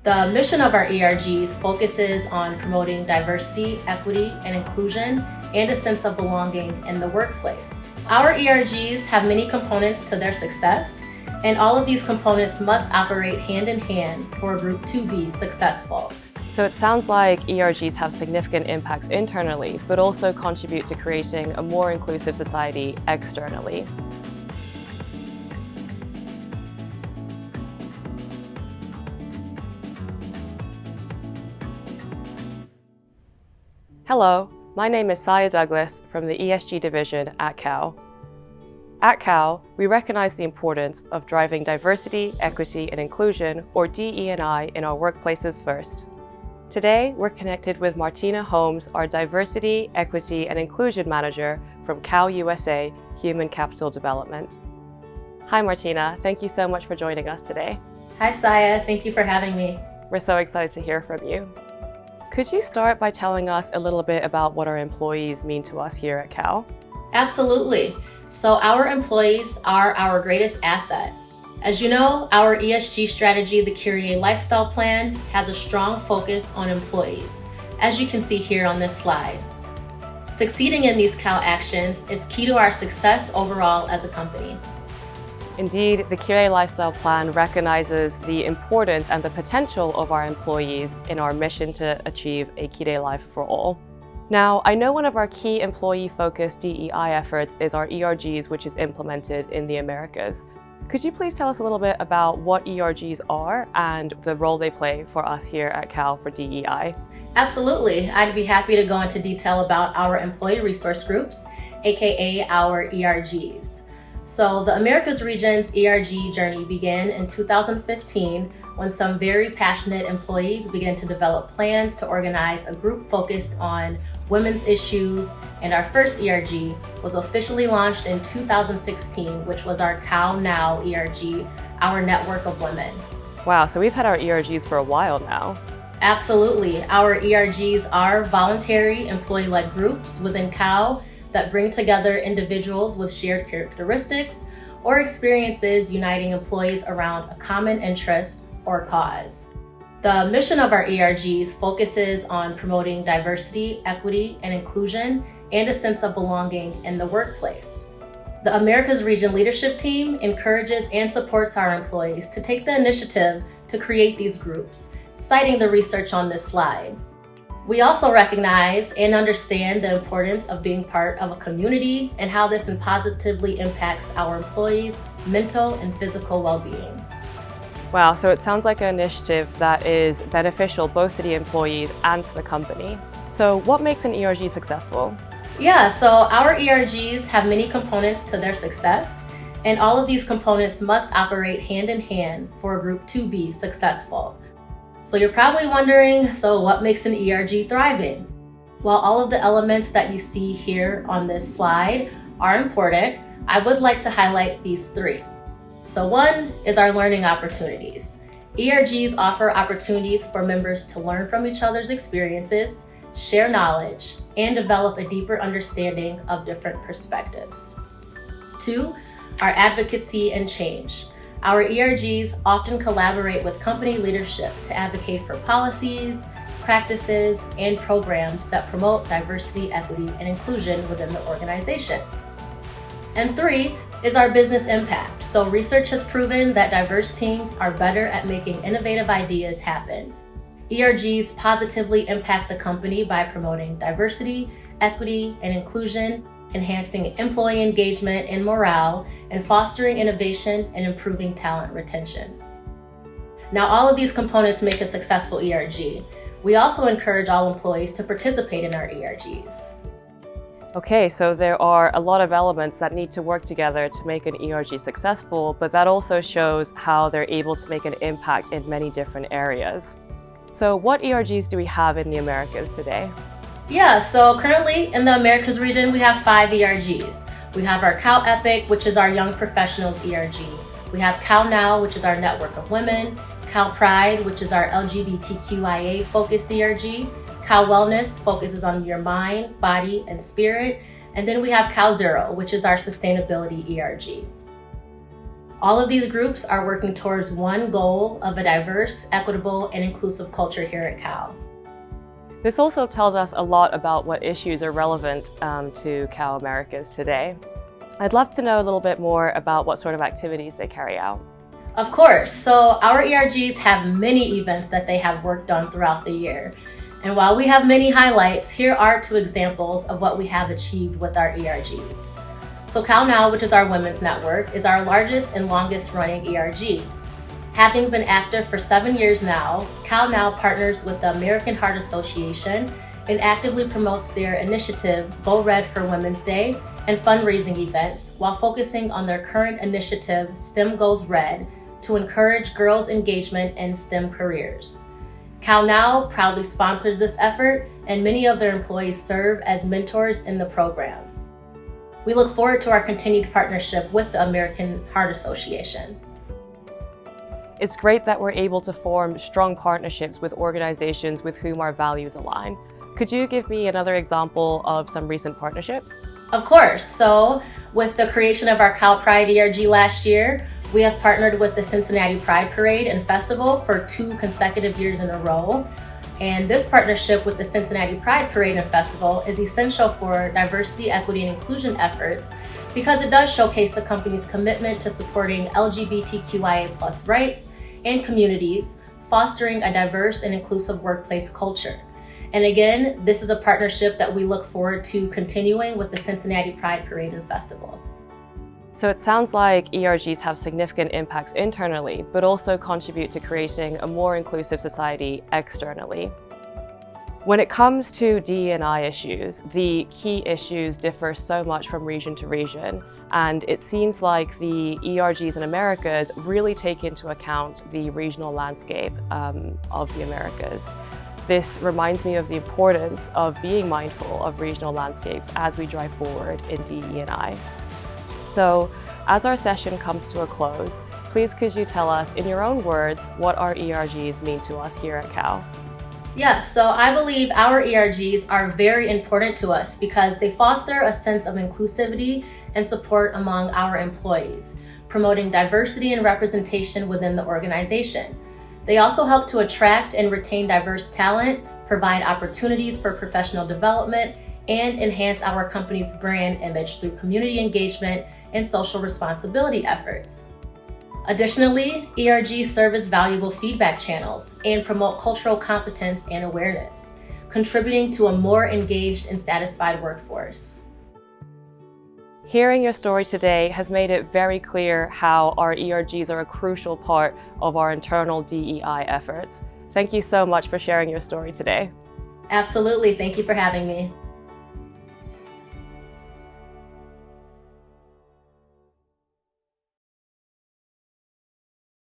The mission of our ERGs focuses on promoting diversity, equity, and inclusion, and a sense of belonging in the workplace. Our ERGs have many components to their success, and all of these components must operate hand in hand for a group to be successful. So it sounds like ERGs have significant impacts internally, but also contribute to creating a more inclusive society externally. Hello, my name is Saya Douglas from the ESG division at Cal. At Cal, we recognize the importance of driving diversity, equity, and inclusion, or DE&I, in our workplaces first. Today, we're connected with Martina Holmes, our Diversity, Equity, and Inclusion Manager from Cal USA Human Capital Development. Hi Martina, thank you so much for joining us today. Hi Saya, thank you for having me. We're so excited to hear from you. Could you start by telling us a little bit about what our employees mean to us here at Cal? Absolutely. So our employees are our greatest asset. As you know, our ESG strategy, the Curie Lifestyle Plan, has a strong focus on employees, as you can see here on this slide. Succeeding in these Cal actions is key to our success overall as a company. Indeed, the Curie Lifestyle Plan recognizes the importance and the potential of our employees in our mission to achieve a Curie life for all. Now, I know one of our key employee-focused DEI efforts is our ERGs, which is implemented in the Americas. Could you please tell us a little bit about what ERGs are and the role they play for us here at Cal for DEI? Absolutely. I'd be happy to go into detail about our employee resource groups, aka our ERGs. So the Americas region's ERG journey began in 2015 when some very passionate employees began to develop plans to organize a group focused on women's issues, and our first ERG was officially launched in 2016, which was our Cal Now ERG, our network of women. Wow, so we've had our ERGs for a while now. Absolutely. Our ERGs are voluntary employee-led groups within Cal that bring together individuals with shared characteristics or experiences uniting employees around a common interest or cause. The mission of our ERGs focuses on promoting diversity, equity, and inclusion, and a sense of belonging in the workplace. The Americas Region Leadership Team encourages and supports our employees to take the initiative to create these groups, citing the research on this slide. We also recognize and understand the importance of being part of a community and how this positively impacts our employees' mental and physical well-being. Wow, so it sounds like an initiative that is beneficial both to the employees and to the company. So what makes an ERG successful? Yeah, so our ERGs have many components to their success, and all of these components must operate hand in hand for a group to be successful. So you're probably wondering, so what makes an ERG thriving? While all of the elements that you see here on this slide are important, I would like to highlight these three. So one is our learning opportunities. ERGs offer opportunities for members to learn from each other's experiences, share knowledge, and develop a deeper understanding of different perspectives. Two, our advocacy and change. Our ERGs often collaborate with company leadership to advocate for policies, practices, and programs that promote diversity, equity, and inclusion within the organization. And three is our business impact. So research has proven that diverse teams are better at making innovative ideas happen. ERGs positively impact the company by promoting diversity, equity, and inclusion, enhancing employee engagement and morale, and fostering innovation and improving talent retention. Now, all of these components make a successful ERG. We also encourage all employees to participate in our ERGs. Okay, so there are a lot of elements that need to work together to make an ERG successful, but that also shows how they're able to make an impact in many different areas. So what ERGs do we have in the Americas today? Yeah, so currently in the Americas region, we have 5 ERGs. We have our Cal Epic, which is our Young Professionals ERG. We have Cal Now, which is our network of women. Cal Pride, which is our LGBTQIA focused ERG. Cal Wellness focuses on your mind, body, and spirit. And then we have Cal Zero, which is our sustainability ERG. All of these groups are working towards one goal of a diverse, equitable, and inclusive culture here at Cal. This also tells us a lot about what issues are relevant to Cal Americas today. I'd love to know a little bit more about what sort of activities they carry out. Of course. So our ERGs have many events that they have worked on throughout the year. And while we have many highlights, here are 2 examples of what we have achieved with our ERGs. So Cal Now, which is our women's network, is our largest and longest running ERG. Having been active for 7 years now, Cal Now partners with the American Heart Association and actively promotes their initiative, Go Red for Women's Day, and fundraising events while focusing on their current initiative, STEM Goes Red, to encourage girls' engagement in STEM careers. Cal Now proudly sponsors this effort, and many of their employees serve as mentors in the program. We look forward to our continued partnership with the American Heart Association. It's great that we're able to form strong partnerships with organizations with whom our values align. Could you give me another example of some recent partnerships? Of course. So with the creation of our Cal Pride ERG last year, we have partnered with the Cincinnati Pride Parade and Festival for 2 consecutive years in a row. And this partnership with the Cincinnati Pride Parade and Festival is essential for diversity, equity, and inclusion efforts because it does showcase the company's commitment to supporting LGBTQIA+ rights and communities, fostering a diverse and inclusive workplace culture. And again, this is a partnership that we look forward to continuing with the Cincinnati Pride Parade and Festival. So it sounds like ERGs have significant impacts internally, but also contribute to creating a more inclusive society externally. When it comes to DE&I issues, the key issues differ so much from region to region, and it seems like the ERGs in Americas really take into account the regional landscape of the Americas. This reminds me of the importance of being mindful of regional landscapes as we drive forward in DE&I. So, as our session comes to a close, please could you tell us in your own words what our ERGs mean to us here at Cal? Yes, so I believe our ERGs are very important to us because they foster a sense of inclusivity and support among our employees, promoting diversity and representation within the organization. They also help to attract and retain diverse talent, provide opportunities for professional development, and enhance our company's brand image through community engagement and social responsibility efforts. Additionally, ERGs serve as valuable feedback channels and promote cultural competence and awareness, contributing to a more engaged and satisfied workforce. Hearing your story today has made it very clear how our ERGs are a crucial part of our internal DEI efforts. Thank you so much for sharing your story today. Absolutely. Thank you for having me.